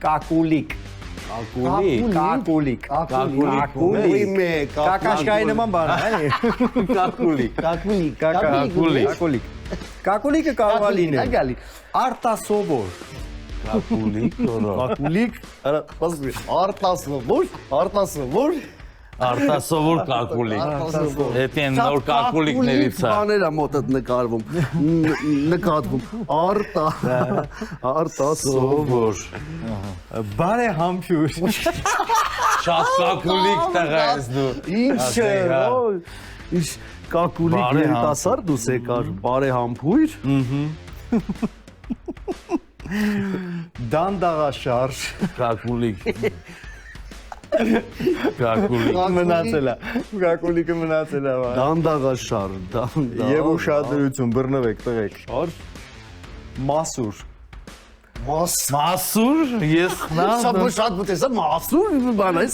Կակուլիկ։ Կակուլիկ։ Կակաշկայի նման բան է։ Կակուլիկ։ Կակուլիկը կարող է լինել։ Արտասովոր։ Կակուլիկ, արտասովոր, Արտասովոր կակուլիկ։ Եթե նոր կակուլիկներից է։ բաներ է մոտդ նկատվում, արտասովոր, Բարեհամբույր։ Շատ կակուլիկ տղա ես դու։ ինչ կակուլիկ երիտասարդ դուս եկար, բարեհամբույր, Դանդաղաշարժ։ Կակուլիկ։ Կակուլիկ։ Մնացել է։ Կակուլիկը մնացել է։ դանդաղաշար, Եվ ուշադրություն, բռնվեք, տղեկ։ Մասուր։ Մասուր, ես նա։ Շատ մտեսա մասուր բան է,